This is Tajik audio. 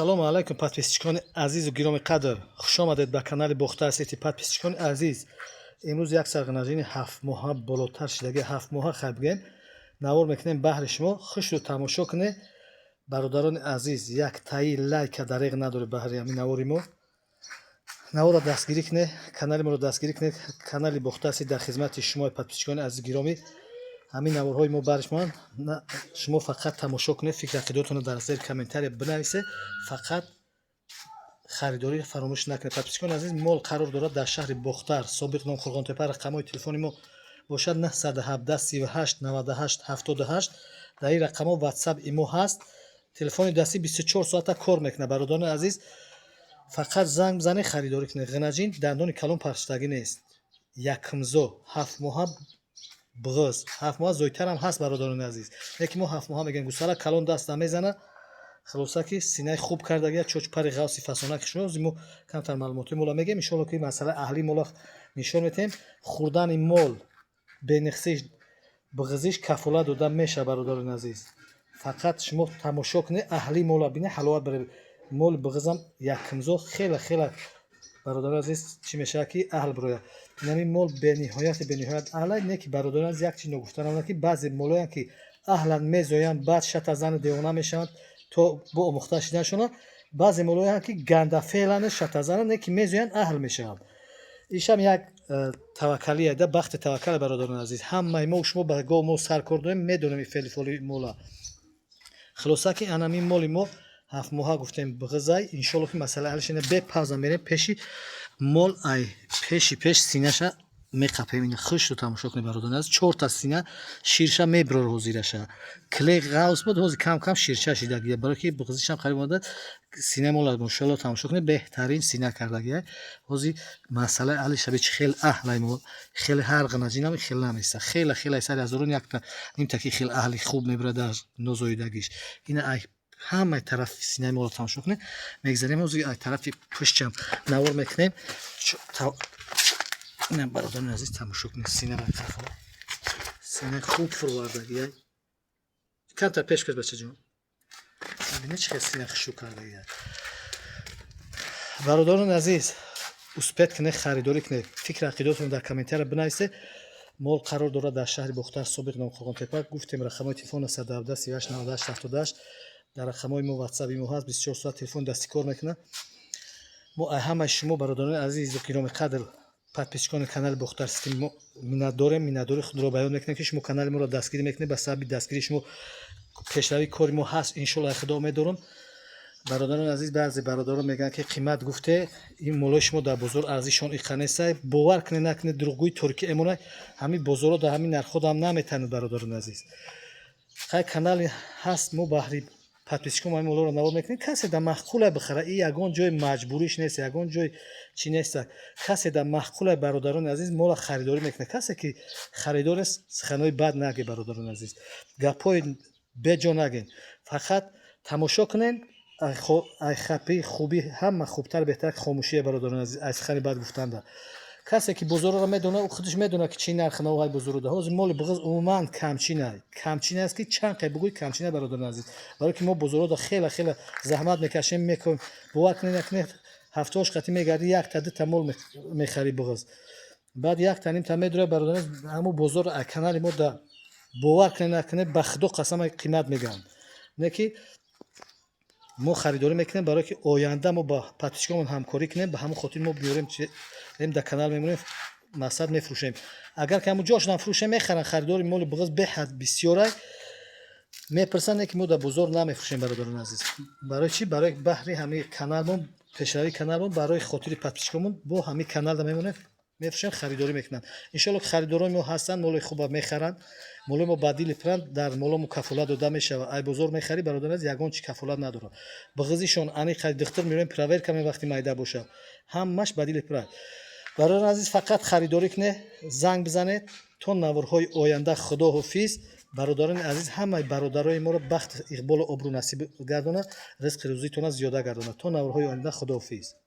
салому алайкум подписчикони азизу гироми қадр, хуш омадед ба канали Бохтар Сити. подписчикони азиз, имрӯз як сарғанажини 7 моҳа болотар шидаги 7 моҳа хабген навор мекунем баҳри шумо. хушрӯ тамошо кунед бародарони азиз. як таи лайка дареғ надоре баҳри ҳамин навори мо. наворро дастгирӣ кунед, канали моро дастгирӣ кунед. канали Бохтар Сити дар хизмати шумо подписчикони азизи гиромӣ. ҳамин наворҳои мо бариш ман. шумо фақат тамошо кунед, фикр ақидотонро дар зери комментария бинависед. фақат харидорӣ фаромӯш накунед. подписчикони азиз, мол қарор дорад дар шаҳри Бохтар, собиқ ном Хурғонтепа. рақамҳои телефони мо бошад 917 38 98 78. дар ин рақамҳо ватсап имо ҳаст. телефони дастӣ 24 соата кор мекунад. бародарони азиз, фақат занг бизанед, харидорӣ кунед. ғинаҷин дандони калон пахшидагӣ нест. якмзо 7 моҳа бғыз 7 моҳа зойтарам ҳаст. бародарони азиз, яке мо 7 моҳа мегӯем гусара калон даст намезана. хулоса ки синаи хуб кардагия чочпари ғавси фасонаки шумо мо камтар маълумоти мола мегем. иншоалло ки масъалаи аҳли мола нишон метем. хурдани мол бениқсиш бғизиш кафолат дода меша. бародарони азиз, фақат шумо тамошо кунед, аҳли мола бинед, ҳаловат баред. моли бғизам якмзо хела бародарони азиз чӣ мешавад ки аҳл бирояд. инами мол бениҳоят аҳлай не ки бародарони азиз як чиз ногуфтанам ки баъзе молоям ки аҳлан мезоянд баъд шата зани девона мешаванд то бо омӯхта шиданшона. баъзе молоям ки гандафеълане шатазана не ки мезоянд аҳл мешаванд. ишам як таваккалия да, бахти таваккал. бародарони азиз, ҳамаи мо шумо ба гоҳ мо саркор дорем, медонем фели фоли мола. хулоса ки анами моли мо 7 моҳа гуфтем бғизай. иншоалло ки масъала ҳал шина. бе павза мерем пеши мол. ай пеш синаша меқапем. ин хушро тамошо кунед бародарони азиз. 4 та сина ширша меброр ҳозираша. кле ғавс буд, ҳозир кам ширша шидагия, барои ки бғизишам қариб омада. сина мола мошалло тамошо кунед, беҳтарин сина кардагия. ҳозир масъалаи ҳали шаби чи хел аҳлай мо хеле ҳар ғинаҷинам хел наместа. хела сари ҳазорон як та нимта ки хел аҳли хуб мебурад дар нозоидагиш. ина ай ҳамаи тарафи синаи моро тамошо кунед. мегзарем ҳозир ай тарафи пушчам навор мекунем. ина бародарони азиз тамошо кунед, синаи қафо синаи хуб фурвардагия. камтар пеш бачаҷон, бинед чӣ хел сина хушӯ кардагия. бародарони азиз, успед кунед, харидорӣ кунед. фикр ақидотон дар комментария бинависед. мол қарор дорад дар шаҳри Бохтар, собиқ ном Хурғонтепа. гуфтем рақамҳои телефон 917 38 98 78. дар рақамҳои мо ватсап имо ҳаст. 24 соат телефон дастӣ кор мекунад. мо ай ҳамаи шумо бародарони азизу гироми қадр, подписчикони канали Бохтар Сити миннат дорем. миннатдори худро баён мекунем ки шумо канали моро дастгирӣ мекунед. ба сабаби дастгирии шумо пешравии кори мо ҳаст. иншоалло ай худо умед дорам. бародарони азиз, баъзе бародарон мегӯянд ки қимат гуфте, ин молои шумо дар бозор арзишон иқа нестай. бовар кунед накунед, дурӯғгӯи торикӣ эмонай. ҳамин бозорҳо дар ҳамин нархҳо дам наметанад. бародарони азиз, хай канали ҳаст, мо баҳри подписчикон ҳамин молоро навор мекунем. касе дар маъқулай бихара. ин ягон ҷои маҷбуриш нест, ягон ҷои чӣ нест. касе дар маъқулай бародарони азиз мола харидорӣ мекунад. касе ки харидорест, суханои бад наге. бародарони азиз, гапҳои беҷо нагӯед. фақат тамошо кунед. ай хапӣ хубӣ ҳама хубтар беҳтар ки хомӯшие. бародарони азиз, ай сухани бад гуфтанда. касе ки бозорро медонад, ӯ худаш медонад ки чӣ нарх навоҳай бозоруда. ҳозир моли бғиз умуман камчина аст ки чанд қе бигӯй камчина. бародарони азиз, барое ки мо бозорҳода хела заҳмат мекашем, мекунем. бовар кунед накунед, ҳафтош қати мегарди, якта дута мол мехари бғиз, баъд якта нимта медурад. бародарони азиз, ҳамун бозор ай канали мо да бовар кунед накунед, ба худо қасам ай қимат мегӯям. не ки мо харидорӣ мекунем барое ки оянда мо ба подписчиконмон ҳамкорӣ кунем. ба ҳамун хотир мо биёрем дар канал мемонем, мақсад мефурӯшем. агар ки ҳамун ҷошонам фурӯшем, мехаранд. харидори моли бғиз беҳад бисёрай мепирсанд, не ки мо дар бозор намефурӯшем. бародарони азиз, барои чӣ? барои баҳри ҳамин канал мо, пешравии канал мо, барои хотири подписчиконмон бо ҳамин каналда мемонем, мефурӯшем, харидорӣ мекунанд. иншоалло ки харидорони мо ҳастанд, молои хуба мехаранд. молои мо ба дили пиранд, дар моломо кафолат дода мешавад. ай бозор мехарӣ, бародарони азиз, ягон чи кафолат надорад. бғизишон аниқай духтур мероем проверка мекунем вақти майда бошад. ҳамаш ба дили пиранд. бародарони азиз, фақат харидорӣ кунед, занг бизанед. то наворҳои оянда худо ҳофиз. бародарони азиз, ҳамаи бародарои моро бахт, иқболу обрӯ насиб гардонад, ризқи рӯзитона зиёда гардонад. то наворҳои оянда худо ҳофиз.